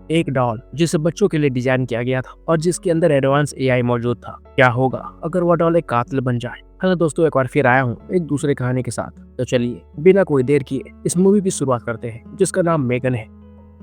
एक डॉल जिसे बच्चों के लिए डिजाइन किया गया था और जिसके अंदर एडवांस एआई मौजूद था। क्या होगा अगर वह डॉल एक कातिल बन जाए। हेलो दोस्तों, एक बार फिर आया हूँ एक दूसरे कहानी के साथ। तो चलिए बिना कोई देर किए इस मूवी की शुरुआत करते हैं जिसका नाम मेगन है।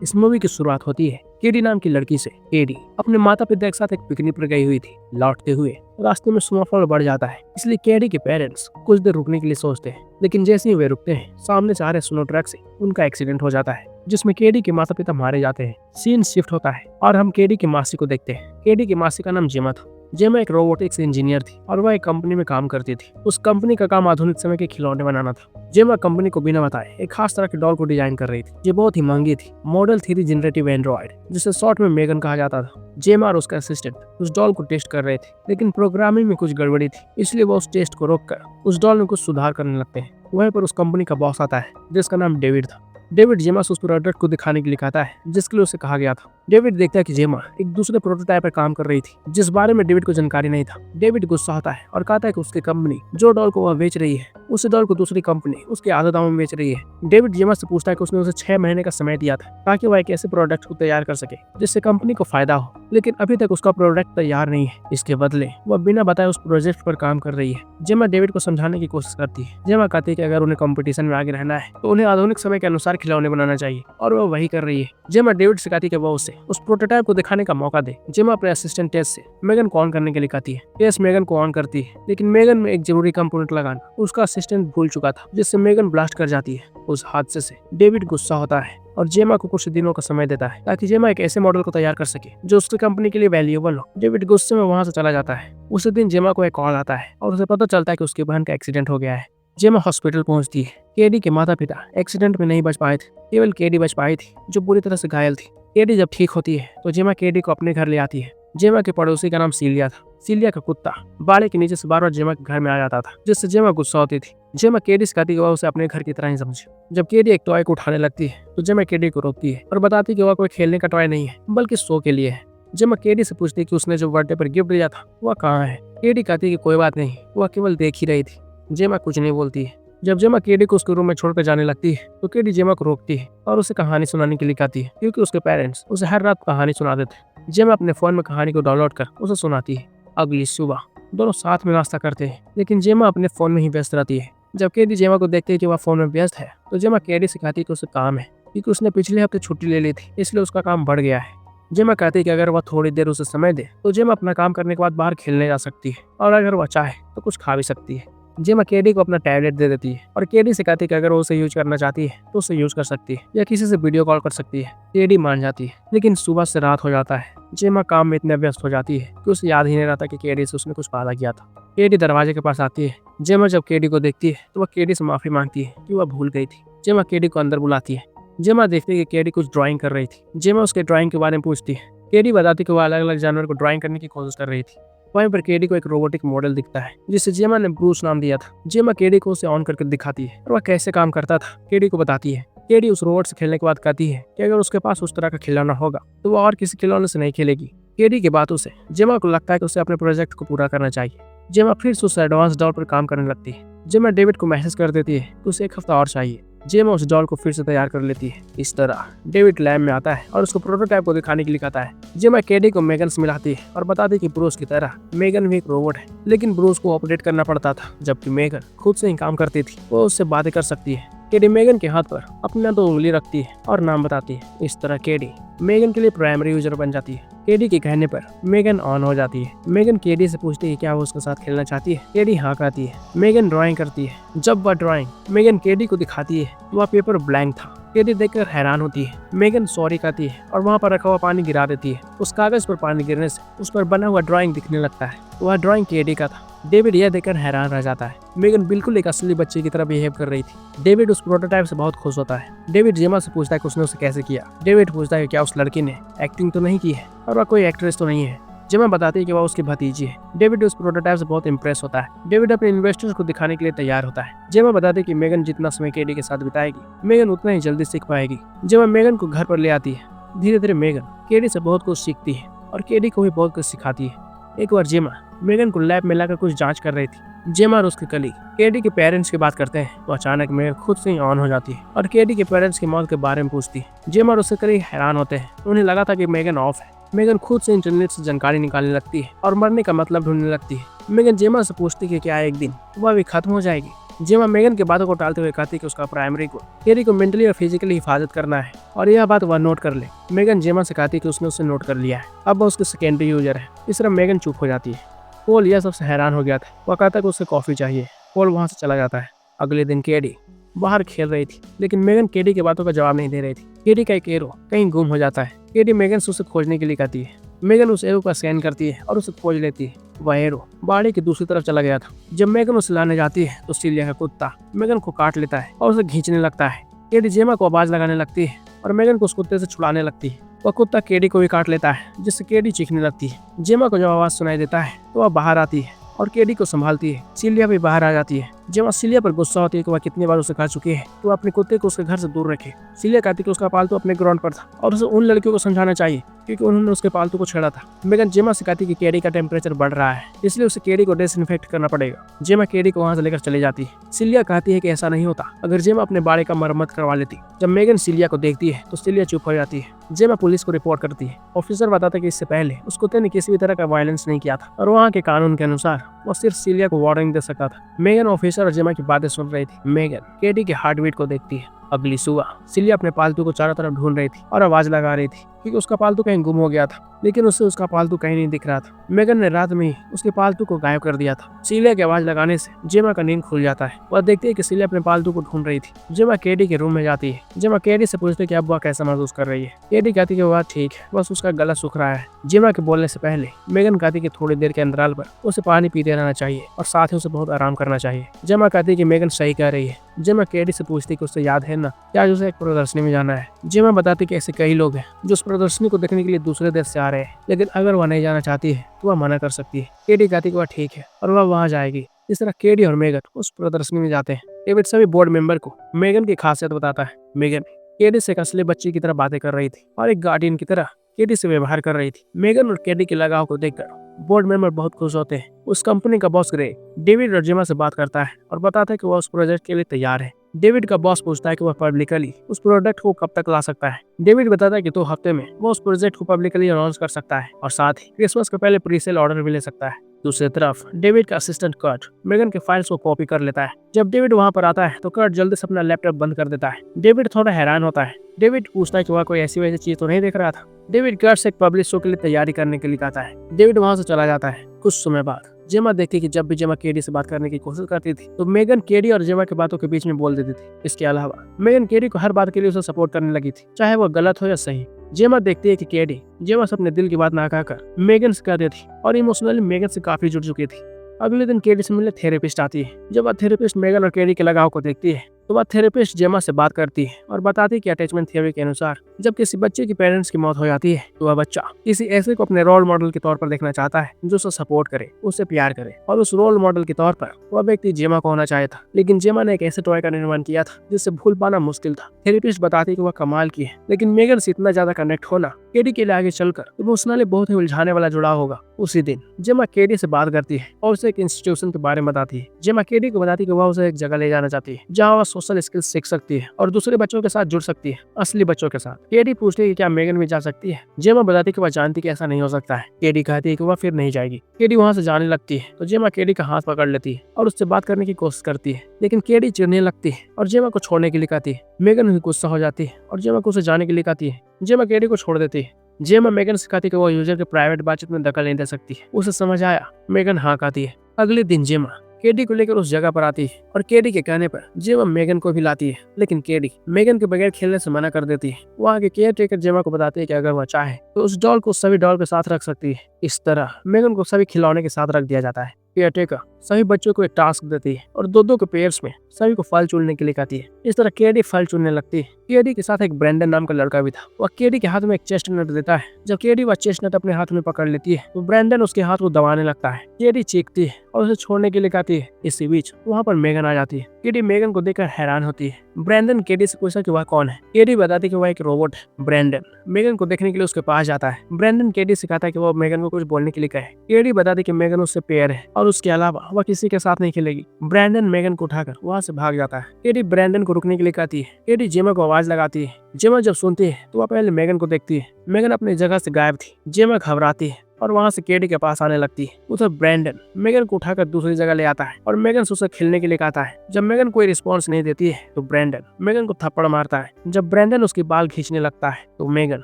इस मूवी की शुरुआत होती है केडी नाम की लड़की से। केडी अपने माता पिता के साथ एक पिकनिक पर गई हुई थी। लौटते हुए रास्ते में स्नोफॉल बढ़ जाता है, इसलिए केडी के पेरेंट्स कुछ देर रुकने के लिए सोचते हैं, लेकिन जैसे ही वे रुकते हैं सामने से आ रहे स्नो ट्रक से उनका एक्सीडेंट हो जाता है जिसमें केडी के माता पिता मारे जाते हैं। सीन शिफ्ट होता है और हम केडी की मासी को देखते हैं। केडी की मासी का नाम जेमा था। जेमा एक रोबोटिक्स इंजीनियर थी और वह एक कंपनी में काम करती थी। उस कंपनी का काम आधुनिक समय के खिलौने बनाना था। जेमा कंपनी को बिना बताए एक खास तरह की डॉल को डिजाइन कर रही थी जो बहुत ही महंगी थी। मॉडल 3 जनरेटिव एंड्रॉइड, जिसे शॉर्ट में मेगन कहा जाता था। जेमा और उसका असिस्टेंट उस डॉल को टेस्ट कर रहे थे, लेकिन प्रोग्रामिंग में कुछ गड़बड़ी थी, इसलिए वो उस टेस्ट को रोककर उस डॉल में कुछ सुधार करने लगते हैं। वहीं पर उस कंपनी का बॉस आता है जिसका नाम डेविड था। डेविड जेमा से उस प्रोडक्ट को दिखाने के लिए कहता है जिसके लिए उसे कहा गया था। डेविड देखता है कि जेमा एक दूसरे प्रोटोटाइप पर काम कर रही थी जिस बारे में डेविड को जानकारी नहीं था। डेविड गुस्सा होता है और कहता है कि उसकी कंपनी जो डॉल को वह बेच रही है उसी डॉल को दूसरी कंपनी उसके आधे दामों में बेच रही है। डेविड जेमा से पूछता है कि उसने उसे 6 महीने का समय दिया था ताकि वह एक ऐसे प्रोडक्ट को तैयार कर सके जिससे कंपनी को फायदा हो, लेकिन अभी तक उसका प्रोडक्ट तैयार नहीं है। इसके बदले वह बिना बताए उस प्रोजेक्ट पर काम कर रही है। जेमा डेविड को समझाने की कोशिश करती है। जेमा कहती है कि अगर उन्हें कंपटीशन में आगे रहना है तो उन्हें आधुनिक समय के अनुसार खिलौने बनाना चाहिए और वह वही कर रही है। जेमा डेविड से कहती है कि वह उसे उस प्रोटोटाइप को दिखाने का मौका दे। जेमा अपने असिस्टेंट टेस से मेगन को ऑन करने के लिए कहती है। टेस मेगन को ऑन करती है, लेकिन मेगन में एक जरूरी कंपोनेंट लगाना उसका असिस्टेंट भूल चुका था, जिससे मेगन ब्लास्ट कर जाती है। उस हादसे से डेविड गुस्सा होता है और जेमा को कुछ दिनों का समय देता है ताकि जेमा एक ऐसे मॉडल को तैयार कर सके जो उसकी कंपनी के लिए वैल्यूएबल हो। डेविड गुस्से में वहां से चला जाता है। उसी दिन जेमा को एक कॉल आता है और उसे पता चलता है कि उसकी बहन का एक्सीडेंट हो गया है। जेमा हॉस्पिटल पहुंचती है। केडी के माता पिता एक्सीडेंट में नहीं बच पाए थे, केवल केडी बच पाई थी जो पूरी तरह से घायल थी। केडी जब ठीक होती है तो जेमा केडी को अपने घर ले आती है। जेमा के पड़ोसी का नाम सीलिया था। सीलिया का कुत्ता बाड़े के नीचे से बार बार जेमा के घर में आ जाता था, जिससे जेमा गुस्सा होती थी। जेमा केडी से कहती है कि वह उसे अपने घर की तरह ही समझे। जब केडी एक टॉय को उठाने लगती है तो जेमा केडी को रोकती है और बताती है कि वह कोई खेलने का टॉय नहीं है बल्कि शो के लिए है। जेमा केडी से पूछती है कि उसने जो बर्थडे पर गिफ्ट दिया था वह कहाँ है। केडी कहती है कि कोई बात नहीं, वह केवल देख ही रही थी। जेमा कुछ नहीं बोलती है। जब जेमा केडी को उसके रूम में छोड़कर जाने लगती है तो केडी जेमा को रोकती है और उसे कहानी सुनाने के लिए कहती है, क्योंकि उसके पेरेंट्स उसे हर रात कहानी सुनाते थे। जेमा अपने फोन में कहानी को डाउनलोड कर उसे सुनाती है। अगली सुबह दोनों साथ में नाश्ता करते हैं, लेकिन जेमा अपने फोन में ही व्यस्त रहती है। जब केडी जेमा को देखती है कि वह फोन में व्यस्त है तो जेमा केडी से कहती है कि उसे काम है, क्योंकि उसने पिछले हफ्ते छुट्टी ले ली थी, इसलिए उसका काम बढ़ गया है। जेमा कहती है कि अगर वह थोड़ी देर उसे समय दे तो जेमा अपना काम करने के बाद बाहर खेलने जा सकती है और अगर वह चाहे तो कुछ खा भी सकती है। जेमा केडी को अपना टैबलेट दे देती है और केडी से कहती है कि अगर वो उसे यूज करना चाहती है तो उसे यूज कर सकती है या किसी से वीडियो कॉल कर सकती है। केडी मान जाती है, लेकिन सुबह से रात हो जाता है। जेमा काम में इतने व्यस्त हो जाती है कि उसे याद ही नहीं रहता कि केडी से उसने कुछ वादा किया था। केडी दरवाजे के पास आती है। जेमा जब केडी को देखती है तो वह केडी से माफी मांगती है कि वह भूल गई थी। जेमा केडी को अंदर बुलाती है। जेमा देखती है कि केडी कुछ ड्राइंग कर रही थी। जेमा उसके ड्राइंग के बारे में पूछती है। केडी बताती है कि वह अलग अलग जानवर को ड्राइंग करने की कोशिश कर रही थी। वहीं पर केडी को एक रोबोटिक मॉडल दिखता है जिसे जेमा ने ब्रूस नाम दिया था। जेमा केडी को उसे ऑन करके दिखाती है और वह कैसे काम करता था केडी को बताती है। केडी उस रोबोट से खेलने के बाद कहती है कि अगर उसके पास उस तरह का खिलौना होगा तो वह और किसी खिलौने से नहीं खेलेगी। केडी की बातों से जेमा को लगता है कि उसे अपने प्रोजेक्ट को पूरा करना चाहिए। जेमा फिर से उस एडवांस डॉल पर काम करने लगती है। जेमा डेविड को मैसेज कर देती है कि उसे 1 हफ्ता और चाहिए। जेमा उस डॉल को फिर से तैयार कर लेती है। इस तरह डेविड लैब में आता है और उसको प्रोटोटाइप को दिखाने के लिए कहता है। जेमा केडी को मेगन से मिलाती है और बताती है कि ब्रूस की तरह मेगन भी एक रोबोट है, लेकिन ब्रूस को ऑपरेट करना पड़ता था, जबकि मेगन खुद से ही काम करती थी। वो उससे बातें कर सकती है। केडी मेगन के हाथ पर अपना 2 उंगली रखती है और नाम बताती है। इस तरह केडी मेगन के लिए प्राइमरी यूजर बन जाती है। केडी के कहने पर मेगन ऑन हो जाती है। मेगन केडी से पूछती है क्या वो उसके साथ खेलना चाहती है। केडी हाँ कहती है। मेगन ड्राइंग करती है। जब वह ड्राइंग मेगन केडी को दिखाती है तो वह पेपर ब्लैंक था। केडी देखकर हैरान होती है। मेगन सॉरी कहती है और वहाँ पर रखा हुआ पानी गिरा देती है। उस कागज पर पानी गिरने से उस पर बना हुआ ड्राइंग दिखने लगता है। वह ड्राइंग केडी का था। डेविड यह देखकर हैरान रह जाता है। मेगन बिल्कुल एक असली बच्चे की तरह बिहेव कर रही थी। डेविड उस प्रोटोटाइप से बहुत खुश होता है। डेविड जेमा से पूछता है कि उसने उसे कैसे किया। डेविड पूछता है कि क्या उस लड़की ने एक्टिंग तो नहीं की है और वह कोई एक्ट्रेस तो नहीं है। जेमा बताती है कि वह उसकी भतीजी है। डेविड उस प्रोटोटाइप से बहुत इंप्रेस होता है। डेविड अपने इन्वेस्टर्स को दिखाने के लिए तैयार होता है। जेमा बताती है कि मेगन जितना समय केडी के साथ बिताएगी मेगन उतना ही जल्दी सीख पाएगी। जेमा मेगन को घर पर ले आती है। धीरे धीरे मेगन केडी से बहुत कुछ सीखती है और केडी को भी बहुत कुछ सिखाती है। एक बार जेमा मेगन को लैब में लाकर कुछ जांच कर रही थी। जेमा और उसके कलीग केडी के पेरेंट्स की बात करते हैं तो अचानक मेगन खुद से ही ऑन हो जाती है और केडी के पेरेंट्स की मौत के बारे में पूछती है। जेमा और उसके कलीग हैरान होते हैं। उन्हें लगा था कि मेगन ऑफ है। मेगन खुद से इंटरनेट से जानकारी निकालने लगती है और मरने का मतलब ढूंढने लगती है। मेगन जेमा से पूछती है कि क्या एक दिन वह भी खत्म हो जाएगी। जेमा मेगन की बातों को टालते हुए कहती कि उसका प्राइमरी गोल केडी को मेंटली और फिजिकली हिफाजत करना है और यह बात वह नोट कर ले। मेगन जेमा से कहती कि उसने उसे नोट कर लिया है, अब वह उसकी सेकेंडरी यूजर है। इस तरह मेगन चुप हो जाती है। पोल यह सबसे हैरान हो गया था। वह कहता कि उसे कॉफी चाहिए। पोल वहां से चला जाता है। अगले दिन केडी बाहर खेल रही थी लेकिन मेगन केडी की बातों का जवाब नहीं दे रही थी। केडी का एक एरो कहीं गुम हो जाता है। केडी मेगन से उसे खोजने के लिए कहती है। मेगन उस एरो का स्कैन करती है और उसे खोज लेती है। वह एरो बाड़ी की दूसरी तरफ चला गया था। जब मेगन उसे लाने जाती है तो सिलिया का कुत्ता मेगन को काट लेता है और उसे खींचने लगता है। केडी जेमा को आवाज लगाने लगती है और मेगन को उस कुत्ते से छुड़ाने लगती है। वह कुत्ता केडी को भी काट लेता है जिससे केडी चीखने लगती है। जेमा को जब आवाज सुनाई देता है तो वह बाहर आती है और केडी को संभालती है। सिलिया भी बाहर आ जाती है। जेमा सिलिया पर गुस्सा होती है कि वह कितनी बार उसे कह चुकी है तो अपने कुत्ते को उसके घर से दूर रखे। सिलिया कहती कि उसका पालतू अपने ग्राउंड पर था और उसे उन लड़कियों को समझाना चाहिए क्योंकि उन्होंने उसके पालतू को छेड़ा था। मेगन जेमा से कहती कि केडी का टेम्परेचर बढ़ रहा है इसलिए उसे केडी को डिसइंफेक्ट करना पड़ेगा। जेमा केडी को वहां से लेकर चली जाती है। सिलिया कहती है कि ऐसा नहीं होता अगर जेमा अपने बाड़े का मरम्मत करवा लेती। जब मेगन सिलिया को देखती है तो सिलिया चुप हो जाती है। जेमा पुलिस को रिपोर्ट करती है। ऑफिसर बताता है कि इससे पहले उस कुत्ते ने किसी भी तरह का वायलेंस नहीं किया था और वहाँ के कानून के अनुसार वो सिर्फ सिलिया को वार्निंग दे सकता था। मेगन ऑफिसर और जेमा की बातें सुन रही थी। मेगन केडी के हार्ट बीट को देखती है। अगली सुबह सिलिया अपने पालतू को चारों तरफ ढूंढ रही थी और आवाज लगा रही थी क्योंकि उसका पालतू कहीं गुम हो गया था लेकिन उसे उसका पालतू कहीं नहीं दिख रहा था। मेगन ने रात में ही उसके पालतू को गायब कर दिया था। सिलिया की आवाज लगाने से जेमा का नींद खुल जाता है। वह देखती है कि सिलिया अपने पालतू को ढूंढ रही थी। जेमा केडी के रूम में जाती है। जेमा केडी से पूछती है कि अब वह कैसा महसूस कर रही है। केडी कहती है कि वह ठीक है, बस उसका गला सूख रहा है। जेमा के बोलने से पहले मेगन कहती कि थोड़ी देर के अंतराल पर उसे पानी पीते रहना चाहिए और साथ ही उसे बहुत आराम करना चाहिए। जेमा कहती है कि मेगन सही कह रही है। जेमा केडी से पूछती कि उसे याद है ना कि आज उसे एक प्रदर्शनी में जाना है। जेमा बताती कि ऐसे कई लोग हैं जो उस प्रदर्शनी को देखने के लिए दूसरे देश से आ रहे हैं लेकिन अगर वह नहीं जाना चाहती है तो वह मना कर सकती है। केडी कहती कि वह ठीक है और वह वहां जाएगी। इस तरह केडी और मेगन उस प्रदर्शनी में जाते हैं। डेविड सभी बोर्ड मेंबर को मेगन की खासियत बताता है। मेगन केडी से एक असली बच्ची की तरह बातें कर रही थी और एक गार्डियन की तरह केडी से व्यवहार कर रही थी। मेगन और केडी के लगाव को देखकर बोर्ड मेंबर बहुत खुश होते हैं। उस कंपनी का बॉस ग्रे डेविड और जेमा से बात करता है और बताता है कि वह उस प्रोजेक्ट के लिए तैयार है। डेविड का बॉस पूछता है कि वह पब्लिकली उस प्रोडक्ट को कब तक ला सकता है। डेविड बताता है कि 2 हफ्ते में वो उस प्रोजेक्ट को पब्लिकली अनाउंस कर सकता है और साथ ही क्रिसमस के पहले प्रीसेल ऑर्डर भी ले सकता है। दूसरी तरफ डेविड का असिस्टेंट कर्ट मेगन के फाइल्स को कॉपी कर लेता है। जब डेविड वहां पर आता है तो कर्ट जल्दी से अपना लैपटॉप बंद कर देता है। डेविड थोड़ा हैरान होता है। डेविड पूछता है कि वह कोई ऐसी वैसी चीज तो नहीं देख रहा था। डेविड कर्ट से एक पब्लिश शो के लिए तैयारी करने के लिए कहता है। डेविड वहां से चला जाता है। कुछ समय बाद जेमा देखती कि जब भी जेमा केडी से बात करने की कोशिश करती थी तो मेगन केडी और जेमा की बातों के बीच में बोल देती थी। इसके अलावा मेगन केडी को हर बात के लिए उसे सपोर्ट करने लगी थी, चाहे वो गलत हो या सही। जेमा देखती है कि केडी जेमा से अपने दिल की बात ना कहकर मेगन से कह देती और इमोशनली मेगन से काफी जुड़ चुकी थी। अगले दिन केडी से मिलने थेरेपिस्ट आती है। जब वह थेरेपिस्ट मेगन और केडी के लगाव को देखती है तो वह थेरेपिस्ट जेमा से बात करती है और बताती है कि अटैचमेंट थ्योरी के अनुसार जब किसी बच्चे की पेरेंट्स की मौत हो जाती है तो वह बच्चा किसी ऐसे को अपने रोल मॉडल के तौर पर देखना चाहता है जो उसे सपोर्ट करे, उससे प्यार करे और उस रोल मॉडल के तौर पर वह व्यक्ति जेमा को होना चाहे था। लेकिन जेमा ने एक ऐसे टॉय का निर्माण किया था जिससे भूल पाना मुश्किल था। थेरेपिस्ट बताती है कि वह कमाल की है लेकिन मेगन से इतना ज्यादा कनेक्ट होना केडी के लिए आगे चलकर इमोशनली बहुत ही उलझाने वाला जुड़ाव होगा। उसी दिन जेमा केडी से बात करती है और उसे एक इंस्टीट्यूशन के बारे में बताती है। जेमा केडी को बताती है कि वह उसे एक जगह ले जाना चाहती है जहाँ वह सोशल स्किल्स सीख सकती है और दूसरे बच्चों के साथ जुड़ सकती है, असली बच्चों के साथ। केडी पूछती है कि क्या मेगन भी जा सकती है। जेमा बताती है कि वह जानती कि ऐसा नहीं हो सकता है। केडी कहती है कि वह फिर नहीं जाएगी। केडी वहां से जाने लगती है तो जेमा केडी का हाथ पकड़ लेती है और उससे बात करने की कोशिश करती है लेकिन केडी चिढ़ने लगती है और जेमा को छोड़ने के लिए कहती है। मेगन भी गुस्सा हो जाती है और जेमा को उसे जाने के लिए कहती है। जेमा केडी को छोड़ देती है। जेमा मेगन से कहती है कि वो यूजर के प्राइवेट बातचीत में दखल नहीं दे सकती। उसे समझ आया। मेगन हाँ कहती है। अगले दिन जेमा केडी को लेकर उस जगह पर आती है और केडी के कहने पर जेमा मेगन को भी लाती है लेकिन केडी मेगन के बगैर खेलने से मना कर देती है। वहाँ के केयर टेकर जेमा को बताती है कि अगर वह चाहे तो उस डॉल को सभी डॉल के साथ रख सकती है। इस तरह मेगन को सभी खिलौने के साथ रख दिया जाता है। केयर टेकर सभी बच्चों को एक टास्क देती है और दो के पेयर्स में सभी को फल चुनने के लिए कहती है। इस तरह केडी फल चुनने लगती है। केडी के साथ एक ब्रेंडन नाम का लड़का भी था। वह केडी के हाथ में एक चेस्टनट देता है। जब केडी वह चेस्टनट अपने हाथ में पकड़ लेती है तो ब्रेंडन उसके हाथ को दबाने लगता है। केडी चीखती है और उसे छोड़ने के लिए कहती है। इसी बीच वहाँ पर मेगन आ जाती है। केडी मेगन को देखकर हैरान होती है। ब्रेंडन केडी से पूछता कि वह कौन है। केडी बताती कि वह एक रोबोट है। ब्रेंडन मेगन को देखने के लिए उसके पास जाता है। ब्रेंडन केडी से कहता है कि वह मेगन को कुछ बोलने के लिए कहे। केडी बताती कि मेगन उससे पेयर है और उसके अलावा वह किसी के साथ नहीं खेलेगी। ब्रेंडन मेगन को उठाकर वहाँ से भाग जाता है। केडी ब्रेंडन को रुकने के लिए कहती है। केडी जेमा को आवाज लगाती है। जेमा जब सुनती है तो वह पहले मेगन को देखती है। मेगन अपनी जगह से गायब थी। जेमा घबराती है और वहाँ से केडी के पास आने लगती है। उधर ब्रेंडन मेगन को उठाकर दूसरी जगह ले आता है और मेगन से उसे खेलने के लिए कहता है। जब मेगन कोई रिस्पॉन्स नहीं देती है तो ब्रेंडन मेगन को थप्पड़ मारता है। जब ब्रेंडन उसकी बाल खींचने लगता है तो मेगन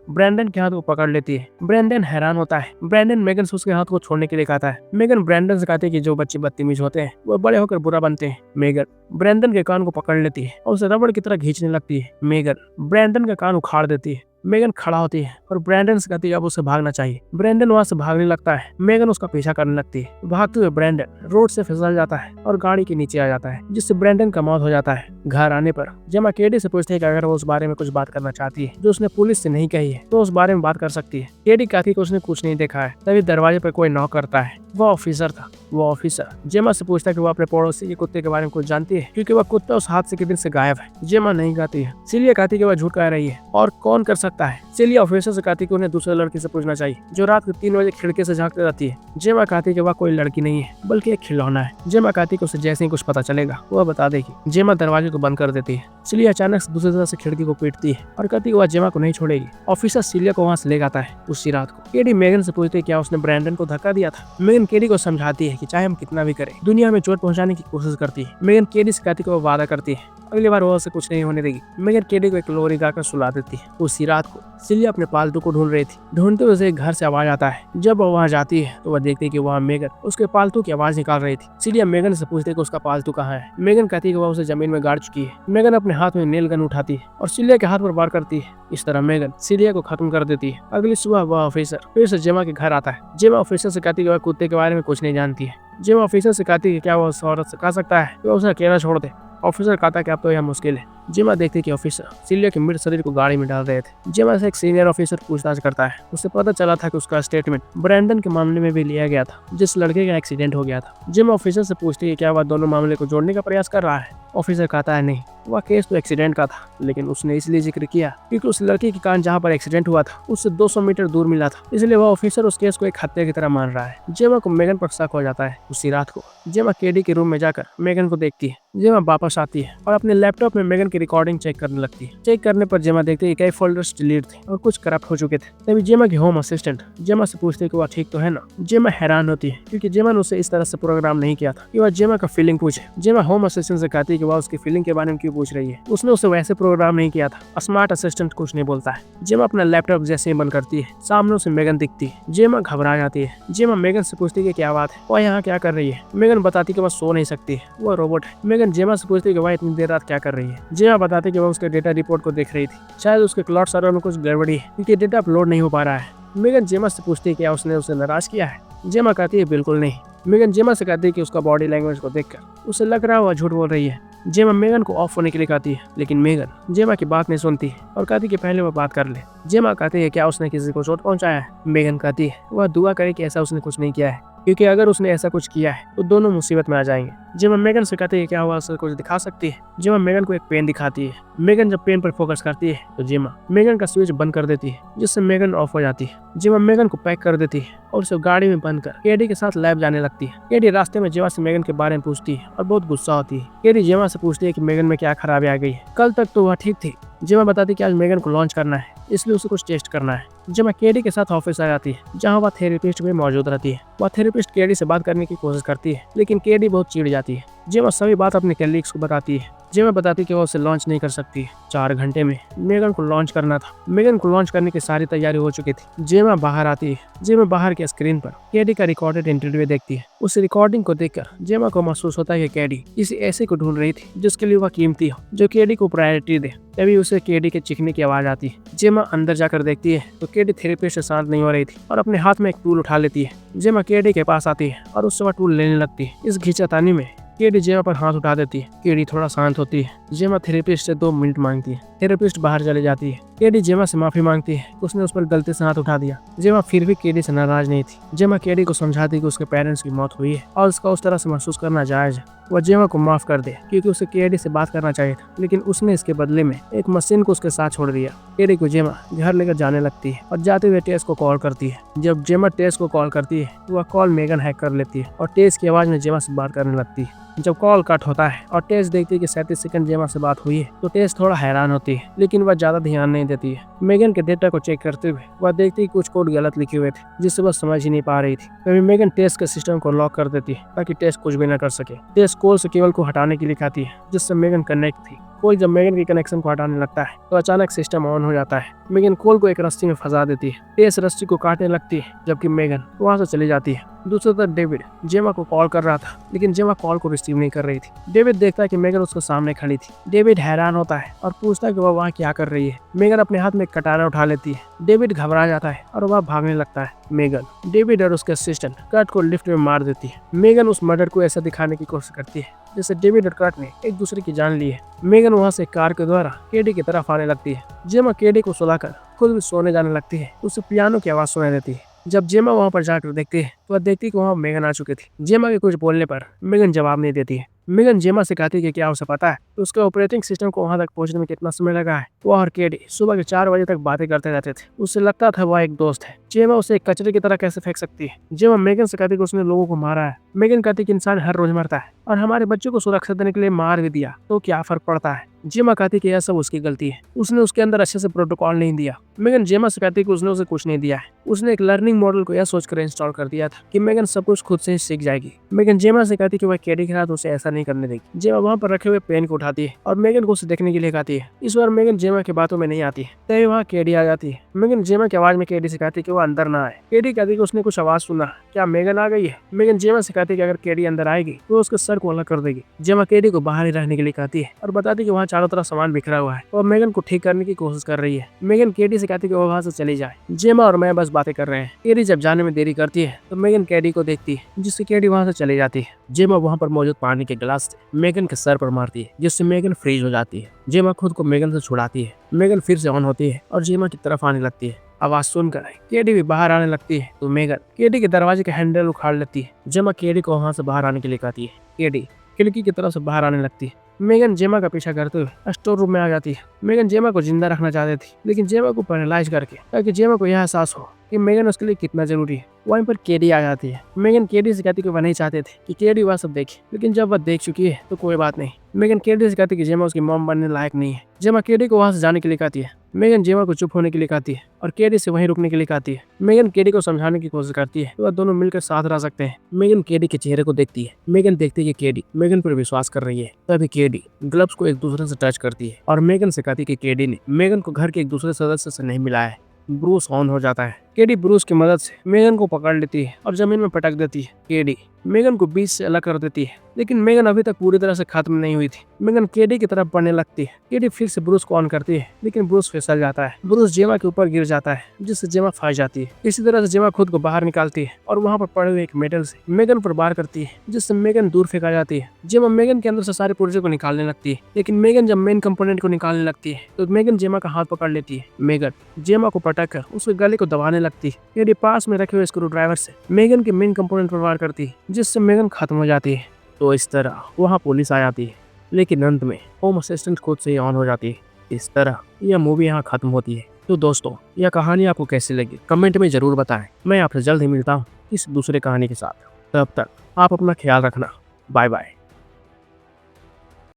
ब्रेंडन के हाथ को पकड़ लेती है। ब्रेंडन हैरान होता है। ब्रेंडन मेगन से उसके हाथ को छोड़ने के लिए कहता है। मेगन ब्रेंडन से कहती है कि जो बच्चे बदतमीज होते हैं वो बड़े होकर बुरा बनते हैं। मेगन ब्रेंडन के कान को पकड़ लेती है और उसे रबड़ की तरह खींचने लगती है। मेगन ब्रेंडन का कान उखाड़ देती है। मेगन खड़ा होती है और ब्रेंडन से कहती है अब उसे भागना चाहिए। ब्रेंडन वहाँ से भागने लगता है। मेगन उसका पीछा करने लगती है। भागते हुए ब्रेंडन रोड से फिसल जाता है और गाड़ी के नीचे आ जाता है, जिससे ब्रेंडन का मौत हो जाता है। घर आने पर जेमा केडी से पूछती है कि अगर वो उस बारे में कुछ बात करना चाहती है जो उसने पुलिस से नहीं कही है तो उस बारे में बात कर सकती है। केडी कहती है कि उसने कुछ नहीं देखा है। तभी दरवाजे पर कोई नॉक करता है। वो ऑफिसर था। वो ऑफिसर जेमा से पूछता है कि वो अपने पड़ोसी के कुत्ते के बारे में कुछ जानती है, क्योंकि वह कुत्ता उस हादसे के दिन से गायब है। जेमा नहीं कहती है। सिलिया कहती है कि वह झूठ कह रही है और कौन कर सकता है। सिलिया ऑफिसर से कहती है कि उन्हें दूसरे लड़की से पूछना चाहिए जो रात को 3 बजे खिड़की से झांकती रहती है। जेमा कहती है कि वह कोई लड़की नहीं है बल्कि एक खिलौना है। जेमा कहती है कि उसे जैसे ही कुछ पता चलेगा वह बता देगी। जेमा दरवाजे को बंद कर देती है। सिलिया अचानक से दूसरी तरफ से खिड़की को पीटती है और कहती है कि वह जेमा को नहीं छोड़ेगी। ऑफिसर सिलिया को वहाँ से ले जाता है। उसी रात को केडी मेगन से पूछती है क्या उसने ब्रेंडन को धक्का दिया था। मेगन केडी को समझाती है कि चाहे हम कितना भी करें दुनिया में चोट पहुंचाने की कोशिश करती है। मेगन केडी से कहती है कि वो वादा करती है अगली बार वो उसे कुछ नहीं होने देगी। मेगन केडी को एक लोरी गाकर सुला देती है। उसी रात को सिलिया अपने पालतू को ढूंढ रही थी। ढूंढते हुए एक घर से आवाज आता है। जब वो वहाँ जाती है तो वह देखती है कि वहाँ मेगन उसके पालतू की आवाज निकाल रही थी। सिलिया मेगन से पूछती है कि उसका पालतू कहाँ है। मेगन कहती है कि वह उसे जमीन में गाड़ चुकी है। मेगन अपने हाथ में नेल गन उठाती है और सिलिया के हाथ पर वार करती है। इस तरह मेगन सिलिया को खत्म कर देती है। अगली सुबह वह ऑफिसर फिर से जेमा के घर आता है। जेमा ऑफिसर से कहती है कि वह कुत्ते के बारे में कुछ नहीं जानती है। जेमा ऑफिसर से कहती है कि क्या वह उस औरत से कह सकता है कि वह उसे अकेला छोड़ दे। ऑफिसर कहता है कि अब तो यह मुश्किल है। जेमा देखती है कि ऑफिसर सिलिया के मृत शरीर को गाड़ी में डाल रहे थे। जेमा से एक सीनियर ऑफिसर पूछताछ करता है। उसे पता चला था कि उसका स्टेटमेंट ब्रेंडन के मामले में भी लिया गया था, जिस लड़के का एक्सीडेंट हो गया था। जेमा ऑफिसर से पूछती है क्या वह दोनों मामले को जोड़ने का प्रयास कर रहा है। ऑफिसर कहता है नहीं, वह केस तो एक्सीडेंट का था, लेकिन उसने इसलिए जिक्र किया क्योंकि उस लड़के की कान जहाँ पर एक्सीडेंट हुआ था उससे 200 मीटर दूर मिला था, इसलिए वह ऑफिसर उस केस को एक हत्या की तरह मान रहा है। जेमा को मेगन पर शक हो जाता है। उसी रात को जेमा केडी के रूम में जाकर मेगन को देखती है। जेमा वापस आती है और अपने लैपटॉप में मेगन की रिकॉर्डिंग चेक करने लगती है। चेक करने पर जेमा देखती है कई फोल्डर्स डिलीट थे और कुछ करप्ट हो चुके थे। तभी जेमा की होम असिस्टेंट जेमा से पूछती है कि वह ठीक तो है ना। जेमा हैरान होती है क्योंकि जेमा ने उसे इस तरह से प्रोग्राम नहीं किया था कि वह जेमा का फीलिंग पूछे। जेमा होम असिस्टेंट से कहती है कि वह उसकी फीलिंग के बारे में क्यों पूछ रही है। उसने उसे वैसे प्रोग्राम नहीं किया था। स्मार्ट असिस्टेंट कुछ नहीं बोलता है। जेमा अपना लैपटॉप जैसे ही बंद करती है सामने उसे मेगन दिखती है। जेमा घबरा जाती है। जेमा मेगन से पूछती है कि क्या बात है, वह यहाँ क्या कर रही है। मेगन बताती है कि वह सो नहीं सकती है, वह रोबोट है। मेगन जेमा से पूछती है कि वह इतनी देर रात क्या कर रही है। जेमा बताती है कि वह उसके डेटा रिपोर्ट को देख रही थी। शायद उसके क्लाउड सर्वर में कुछ गड़बड़ी है क्योंकि डेटा अपलोड नहीं हो पा रहा है। मेगन जेमा से पूछती है क्या उसने उसे नाराज किया है। जेमा कहती है बिल्कुल नहीं। मेगन जेमा से कहती है कि उसका बॉडी लैंग्वेज को देखकर उसे लग रहा है वह झूठ बोल रही है। जेमा मेगन को ऑफ होने के लिए कहती है, लेकिन मेगन जेमा की बात नहीं सुनती है और कहती है कि पहले वह बात कर ले। जेमा कहती है क्या उसने किसी को चोट पहुंचाया है। मेगन कहती है वह दुआ करे कि ऐसा उसने कुछ नहीं किया है, क्योंकि अगर उसने ऐसा कुछ किया है तो दोनों मुसीबत में आ जाएंगे। जेमा मेगन से कहती है क्या हुआ, उसे कुछ दिखा सकती है। जेमा मेगन को एक पेन दिखाती है। मेगन जब पेन पर फोकस करती है तो जेमा मेगन का स्विच बंद कर देती है, जिससे मेगन ऑफ हो जाती है। जेमा मेगन को पैक कर देती है और उसे गाड़ी में बंद कर केडी के साथ लैब जाने लगती है। केडी रास्ते में जेमा से मेगन के बारे में पूछती है और बहुत गुस्सा होती है। केडी जेमा से पूछती है कि मेगन में क्या खराबी आ गई है। कल तक तो वह ठीक थी। जेमा बताती है कि आज मेगन को लॉन्च करना है, इसलिए उसे कुछ टेस्ट करना है। जेमा केडी के साथ ऑफिस आ जाती है, जहाँ वह थेरेपिस्ट भी मौजूद रहती है। वह थेरेपिस्ट केडी से बात करने की कोशिश करती है, लेकिन केडी बहुत चिढ़ जाती है। जेमा सभी बात अपने कलीग्स को बताती है। जेमा बताती है कि वह उसे लॉन्च नहीं कर सकती। 4 घंटे में मेगन को लॉन्च करना था। मेगन को लॉन्च करने की सारी तैयारी हो चुकी थी। जेमा बाहर आती है। जेमा बाहर के स्क्रीन पर केडी का रिकॉर्डेड इंटरव्यू देखती है। उस रिकॉर्डिंग को देखकर जेमा को महसूस होता है कि केडी किसी ऐसे को ढूंढ रही थी जिसके लिए वह कीमती हो, जो केडी को प्रायोरिटी दे। तभी उसे केडी के चीखने की आवाज आती है। जेमा अंदर जाकर देखती है तो केडी थेरेपिस्ट से शांत नहीं हो रही थी और अपने हाथ में एक टूल उठा लेती है। जेमा केडी के पास आती है और उससे वह टूल लेने लगती है। इस खींचातानी में केडी जेमा पर हाथ उठा देती है। केडी थोड़ा शांत होती है। जेमा थेरेपिस्ट से 2 मिनट मांगती है। थेरेपिस्ट बाहर चली जाती है। केडी जेमा से माफी मांगती है, उसने उस पर गलती से हाथ उठा दिया। जेमा फिर भी केडी से नाराज नहीं थी। जेमा केडी को समझाती कि उसके पेरेंट्स की मौत हुई है और उसका उस तरह से महसूस करना जायज है। वह जेमा को माफ कर दे क्योंकि उसे केडी से बात करना चाहिए था, लेकिन उसने इसके बदले में एक मशीन को उसके साथ छोड़ दिया। केडी को जेमा घर लेकर जाने लगती है और जाते हुए टेस को कॉल करती है। जब जेमा टेस को कॉल करती है तो वह कॉल मेगन हैक कर लेती है और टेस की आवाज में जेमा से बात करने लगती है। जब कॉल कट होता है और टेस देखती है कि 37 सेकंड जेमा से बात हुई है तो टेस थोड़ा हैरान होती है, लेकिन वह ज्यादा ध्यान नहीं देती है। मेगन के डेटा को चेक करते हुए वह देखती है कुछ कोड गलत लिखे हुए थे जिससे वह समझ ही नहीं पा रही थी। तभी मेगन टेस के सिस्टम को लॉक कर देती है ताकि टेस कुछ भी न कर सके। टेस कॉल से केबल को हटाने के लिए कहती है जिससे मेगन कनेक्ट थी। कोल जब मेगन के कनेक्शन को हटाने लगता है तो अचानक सिस्टम ऑन हो जाता है। मेगन कोल को एक रस्सी में फंसा देती है। टेस रस्सी को काटने लगती है जबकि मेगन वहां से चली जाती है। दूसरी तरफ डेविड जेमा को कॉल कर रहा था, लेकिन जेमा कॉल को रिसीव नहीं कर रही थी। डेविड देखता है कि मेगन उसके सामने खड़ी थी। डेविड हैरान होता है और पूछता है कि वह वहाँ क्या कर रही है। मेगन अपने हाथ में एक कटारा उठा लेती है। डेविड घबरा जाता है और वह भागने लगता है। मेगन डेविड और उसके असिस्टेंट कर्ट को लिफ्ट में मार देती है। मेगन उस मर्डर को ऐसा दिखाने की कोशिश करती है जैसे डेविड और कर्ट ने एक दूसरे की जान ली है। मेगन वहाँ से कार के द्वारा केडी की तरफ आने लगती है। जेमा केडी को सुलाकर खुद भी सोने जाने लगती है। उसे पियानो की आवाज सुनाई देती है। जब जेमा वहाँ पर जाकर देखती है तो वह देखती है कि वहाँ मेगन आ चुकी थी। जेमा के कुछ बोलने पर मेगन जवाब नहीं देती है। मेगन जेमा से कहती है कि क्या उसे पता है तो उसके ऑपरेटिंग सिस्टम को वहां तक पहुंचने में कितना समय लगा है। वह और केडी सुबह के 4 बजे तक बातें करते रहते थे। उससे लगता था वह एक दोस्त है। जेमा उसे एक कचरे की तरह कैसे फेंक सकती है। जेमा मेगन से कहती है कि उसने लोगों को मारा है। मेगन कहती है कि इंसान हर रोज मरता है और हमारे बच्चों को सुरक्षा देने के लिए मार भी दिया तो क्या फर्क पड़ता है। जेमा कहती है कि यह सब उसकी गलती है, उसने उसके अंदर अच्छे से प्रोटोकॉल नहीं दिया। मेगन जेमा से कहती है कि उसने उसे कुछ नहीं दिया है, उसने एक लर्निंग मॉडल को यह सोचकर इंस्टॉल कर दिया था कि मेगन सब कुछ खुद से ही सीख जाएगी। मेगन जेमा से कहती है कि वह केडी के साथ उसे ऐसा नहीं करने देगी। जेमा वहाँ पर रखे हुए पेन को उठाती है और मेगन को उसे देखने के लिए कहती है। इस बार मेगन जेमा की बातों में नहीं आती है, तभी वहाँ केडी आ जाती है। मेगन जेमा की आवाज में केडी से कहती है कि वो अंदर ना आए। केडी कहती है कि उसने कुछ आवाज सुना, क्या मेगन आ गई है। मेगन जेमा से कहती है कि अगर केडी अंदर आएगी तो उसके सर को अलग कर देगी। जेमा केडी को बाहर ही रहने के लिए कहती है और बताती है कि वहाँ चारों तरफ सामान बिखरा हुआ है और मेगन को ठीक करने की कोशिश कर रही है। मेगन केडी से कहती है कि वो वहाँ से चली जाए। जेमा और मैं बस बातें कर रहे हैं। केडी जब जाने में देरी करती है तो मेगन केडी को देखती है जिससे केडी वहाँ से चली जाती है। जेमा वहाँ पर मौजूद पानी के गिलास से मेगन के सर पर मारती है जिससे मेगन फ्रीज हो जाती है। जेमा खुद को मेगन से छुड़ाती है। मेगन फिर से ऑन होती है और जेमा की तरफ आने लगती है। आवाज सुनकर केडी भी बाहर आने लगती है तो मेगन केडी के दरवाजे के हैंडल उखाड़ लेती है। जेमा केडी को वहाँ से बाहर आने के लिए कहती है। केडी खिड़की की तरफ से बाहर आने लगती है। मेगन जेमा का पीछा करते हुए स्टोर रूम में आ जाती है। मेगन जेमा को जिंदा रखना चाहती थी, लेकिन जेमा को पैरालाइज करके ताकि जेमा को यह एहसास हो कि मेगन उसके लिए कितना जरूरी है। वहीं पर केडी आ जाती है। मेगन केडी से कहती कि वह नहीं चाहते थे कि केडी वह सब देखे, लेकिन जब वह देख चुकी है तो कोई बात नहीं। मेगन केडी से कहती कि जेमा उसकी मॉम बनने लायक नहीं है। जेमा केडी को वहां से जाने के लिए कहती है। मेगन जेमा को चुप होने के लिए कहती है और केडी से वहीं रुकने के लिए कहती है। मेगन केडी को समझाने की कोशिश करती है तो वह दोनों मिलकर साथ रह सकते हैं। मेगन केडी के चेहरे को देखती है। मेगन देखती है कि केडी मेगन पर विश्वास कर रही है। तभी केडी ग्लव्स को एक दूसरे से टच करती है और मेगन से कहती है कि केडी ने मेगन को घर के एक दूसरे सदस्य से नहीं मिलाया है। ब्रूस ऑन हो जाता है। केडी ब्रूस की मदद से मेगन को पकड़ लेती है और जमीन में पटक देती है। केडी मेगन को बीच से अलग कर देती है, लेकिन मेगन अभी तक पूरी तरह से खत्म नहीं हुई थी। मेगन केडी की तरफ बढ़ने लगती है। केडी फिर से ब्रूस को ऑन करती है, लेकिन ब्रूस फिसल जाता है। ब्रूस जेमा के ऊपर गिर जाता है जिससे जेमा फंस जाती है। इसी तरह से जेमा खुद को बाहर निकालती है और वहाँ पर पड़े हुए एक मेटल से मेगन पर वार करती है जिससे मेगन दूर फेंका जाती है। जेमा मेगन के अंदर से सारे पुर्जे को निकालने लगती है, लेकिन मेगन जब मेन कंपोनेंट को निकालने लगती है तो मेगन जेमा का हाथ पकड़ लेती है। मेगन जेमा को पटक कर उसके गले को दबाने लगती है। केडी पास में रखे हुए स्क्रू ड्राइवर से मेगन के मेन कंपोनेंट पर वार करती है जिससे मेगन खत्म हो जाती है। तो इस तरह वहाँ पुलिस आ जाती है, लेकिन अंत में होम असिस्टेंट खुद से ही ऑन हो जाती है। इस तरह यह मूवी यहाँ खत्म होती है। तो दोस्तों, यह कहानी आपको कैसी लगी कमेंट में जरूर बताएं। मैं आपसे जल्द ही मिलता हूँ इस दूसरे कहानी के साथ। तब तक आप अपना ख्याल रखना। Bye bye.